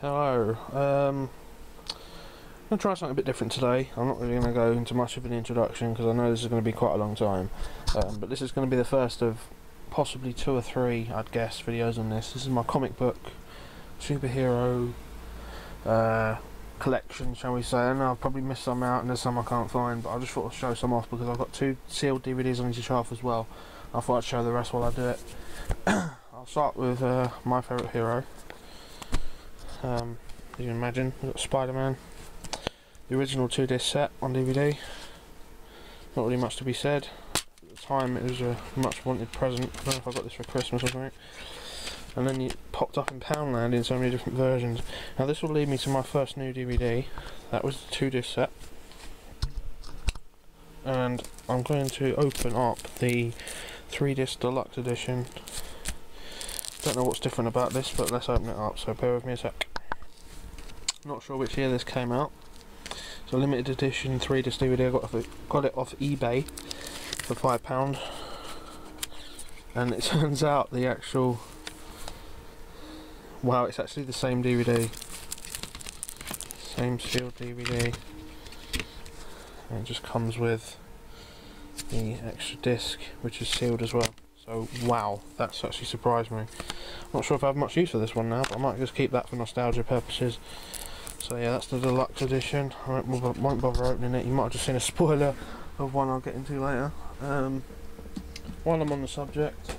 Hello. I'm going to try something a bit different today. I'm not really going to go into much of an introduction because I know this is going to be quite a long time. But this is going to be the first of possibly 2 or 3, I'd guess, videos on this. This is my comic book superhero collection, shall we say. I know I've probably missed some out and there's some I can't find, but I just thought I'd show some off because I've got 2 sealed DVDs on each shelf as well. I thought I'd show the rest while I do it. I'll start with my favourite hero. As you can imagine, we've got Spider-Man, the original 2-disc set on DVD. Not really much to be said. At the time it was a much wanted present. I don't know if I got this for Christmas or something. And then it popped up in Poundland in so many different versions. Now this will lead me to my first new DVD. That was the 2-disc set. And I'm going to open up the 3-disc deluxe edition. Don't know what's different about this, but let's open it up, so bear with me a sec. Not sure which year this came out. It's a limited edition 3-disc DVD. I got it off eBay for £5, and it turns out the actual, wow, it's actually the same DVD, same sealed DVD, and it just comes with the extra disc, which is sealed as well. So wow, that's actually surprised me. Not sure if I have much use for this one now, but I might just keep that for nostalgia purposes. So yeah, that's the deluxe edition. I won't bother opening it. You might have just seen a spoiler of one I'll get into later. While I'm on the subject,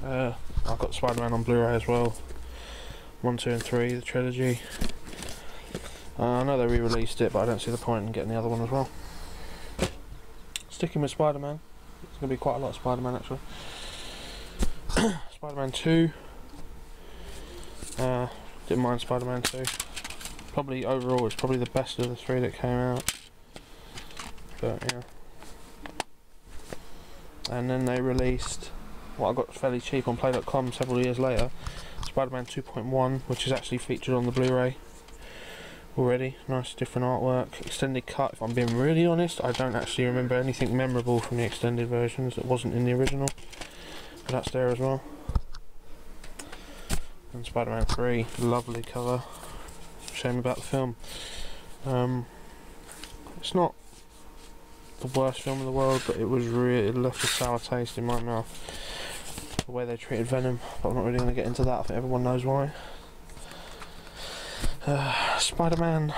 I've got Spider-Man on Blu-ray as well. 1, 2 and 3, the trilogy. I know they re-released it, but I don't see the point in getting the other one as well. Sticking with Spider-Man, it's going to be quite a lot of Spider-Man actually. Spider-Man 2. Didn't mind Spider-Man 2. Probably overall it's probably the best of the 3 that came out. But yeah. And then they released what I got fairly cheap on Play.com several years later, Spider-Man 2.1, which is actually featured on the Blu-ray already. Nice different artwork. Extended cut, if I'm being really honest, I don't actually remember anything memorable from the extended versions that wasn't in the original. But that's there as well. And Spider-Man 3, lovely cover. Shame about the film. It's not the worst film in the world, but it left a sour taste in my mouth. The way they treated Venom, but I'm not really going to get into that. I think everyone knows why. Spider-Man,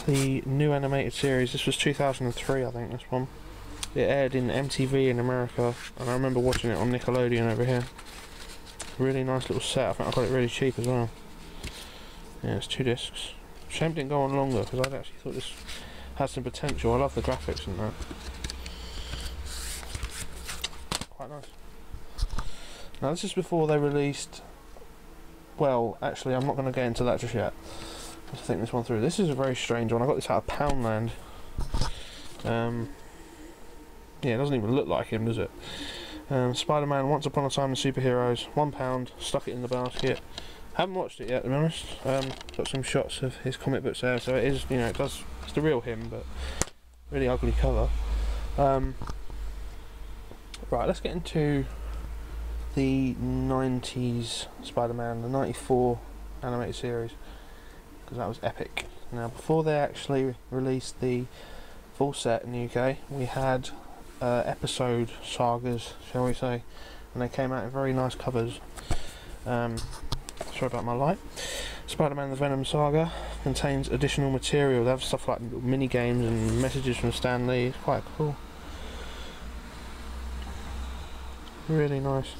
the new animated series. This was 2003, I think. This one. It aired in MTV in America, and I remember watching it on Nickelodeon over here. Really nice little set. I think I got it really cheap as well. Yeah, it's 2 discs. Shame it didn't go on longer because I actually thought this had some potential. I love the graphics and that. Quite nice. Now this is before they released. Well, actually, I'm not going to get into that just yet. Let's think this one through. This is a very strange one. I got this out of Poundland. Yeah, it doesn't even look like him, does it? Spider-Man, Once Upon a Time in Superheroes, £1, stuck it in the basket. Haven't watched it yet, to be honest. Got some shots of his comic books there, so it is, you know, it's the real him, but really ugly cover. Right, let's get into the 90s Spider-Man, the 94 animated series, because that was epic. Now, before they actually released the full set in the UK, we had episode sagas, shall we say, and they came out in very nice covers. Sorry about my light. Spider-Man the Venom Saga contains additional material. They have stuff like mini games and messages from Stan Lee. It's quite cool. Really nice.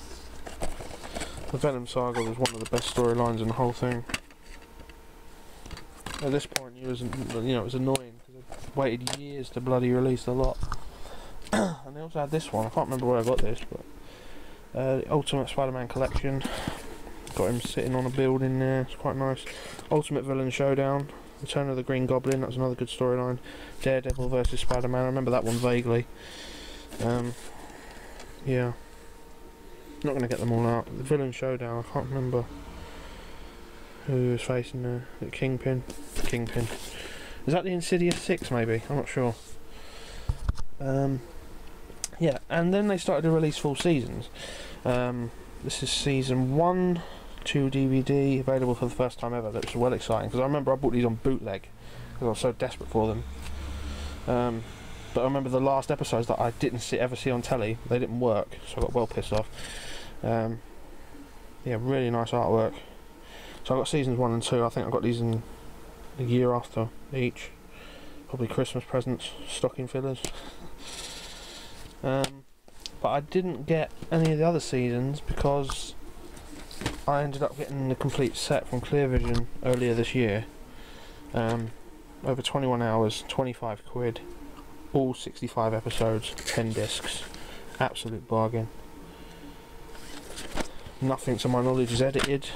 The Venom Saga was one of the best storylines in the whole thing. At this point, it was annoying because they waited years to bloody release the lot. And they also had this one. I can't remember where I got this, but the Ultimate Spider-Man Collection. Got him sitting on a building there. It's quite nice. Ultimate Villain Showdown. Return of the Green Goblin. That's another good storyline. Daredevil versus Spider-Man. I remember that one vaguely. Yeah. Not going to get them all out. The Villain Showdown. I can't remember who was facing the Kingpin. Kingpin. Is that the Insidious 6 maybe? I'm not sure. Yeah, and then they started to release full seasons. This is season 1 2 DVD available for the first time ever. That was well exciting because I remember I bought these on bootleg because I was so desperate for them. But I remember the last episodes that I didn't ever see on telly, they didn't work, so I got well pissed off. Yeah, really nice artwork. So I got seasons 1 and 2. I think I got these in the year after each. Probably Christmas presents, stocking fillers. But I didn't get any of the other seasons because I ended up getting the complete set from Clearvision earlier this year. Over 21 hours, 25 quid, all 65 episodes, 10 discs. Absolute bargain. Nothing to my knowledge is edited.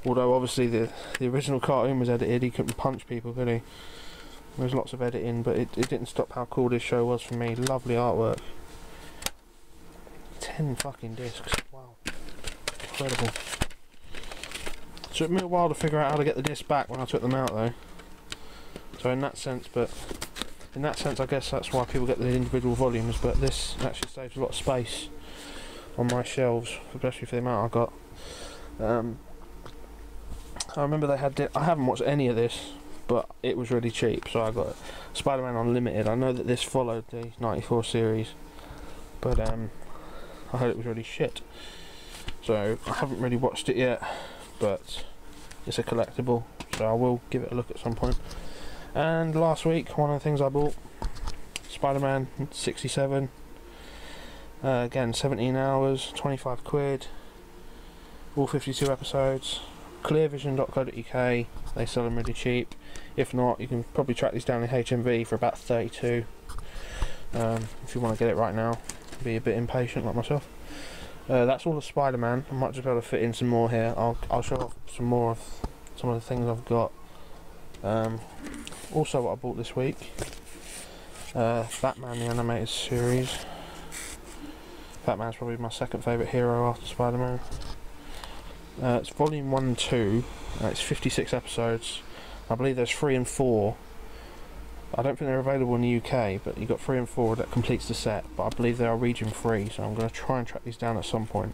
Although obviously the original cartoon was edited, he couldn't punch people, could he? There was lots of editing, but it didn't stop how cool this show was for me. Lovely artwork. 10 fucking discs. Wow. Incredible. Took me a while to figure out how to get the discs back when I took them out though. So in that sense, I guess that's why people get the individual volumes, but this actually saves a lot of space on my shelves, especially for the amount I got. I remember they had I haven't watched any of this, but it was really cheap, so I got Spider-Man Unlimited. I know that this followed the 94 series, but I heard it was really shit. So I haven't really watched it yet, but it's a collectible, so I will give it a look at some point. And last week, one of the things I bought, Spider-Man 67. Again, 17 hours, 25 quid, all 52 episodes. Clearvision.co.uk, they sell them really cheap. If not, you can probably track these down in HMV for about 32. If you want to get it right now, be a bit impatient like myself. That's all of Spider-Man. I might just be able to fit in some more here. I'll show off some more of some of the things I've got. Also what I bought this week, Batman the Animated Series. Batman's probably my second favourite hero after Spider-Man. It's volume 1 and 2, it's 56 episodes. I believe there's 3 and 4. I don't think they're available in the UK, but you've got 3 and 4 that completes the set, but I believe they are region free, so I'm going to try and track these down at some point.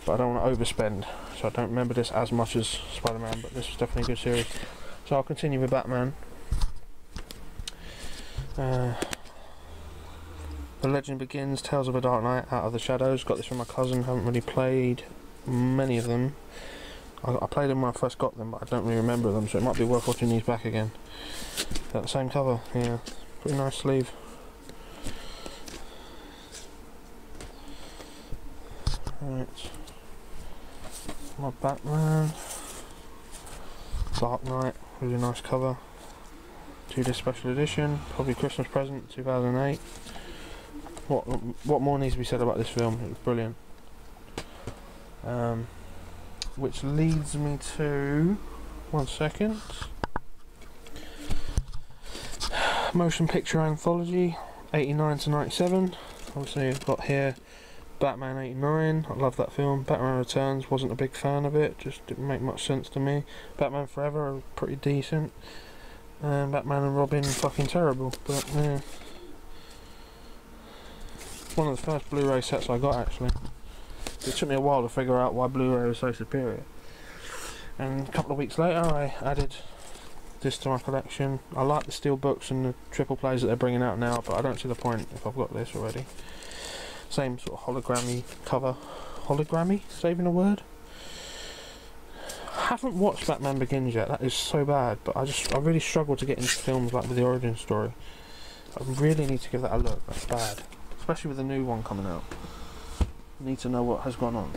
But I don't want to overspend, so I don't remember this as much as Spider-Man, but this was definitely a good series. So I'll continue with Batman. The Legend Begins, Tales of a Dark Knight, Out of the Shadows. Got this from my cousin, haven't really played many of them. I played them when I first got them, but I don't really remember them, so it might be worth watching these back again. Got the same cover, yeah, pretty nice sleeve. Right, my Batman, Dark Knight, really nice cover. 2-disc special edition, probably Christmas present, 2008. What more needs to be said about this film? It was brilliant. Which leads me to, one second, motion picture anthology 89 to 97. Obviously I've got here Batman 89, I love that film. Batman Returns, wasn't a big fan of it, just didn't make much sense to me. Batman Forever, are pretty decent. Batman and Robin, fucking terrible, but yeah. One of the first Blu-ray sets I got actually. It took me a while to figure out why Blu-ray was so superior. And a couple of weeks later I added this to my collection. I like the steel books and the triple plays that they're bringing out now, but I don't see the point if I've got this already. Same sort of hologrammy cover. Hologrammy? Is that even a word? I haven't watched Batman Begins yet, that is so bad, but I really struggle to get into films like with the origin story. I really need to give that a look, that's bad. Especially with the new one coming out. I need to know what has gone on.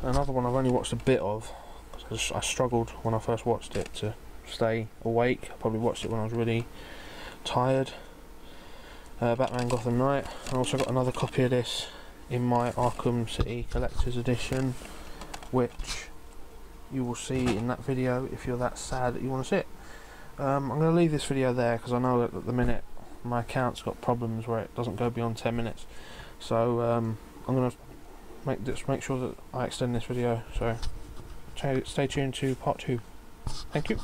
Another one I've only watched a bit of, because I struggled when I first watched it to stay awake. I probably watched it when I was really tired. Batman Gotham Knight. I also got another copy of this in my Arkham City Collector's Edition, which you will see in that video if you're that sad that you want to see it. I'm going to leave this video there because I know that at the minute my account's got problems where it doesn't go beyond 10 minutes. So I'm going to make sure that I extend this video, so stay tuned to part 2. Thank you.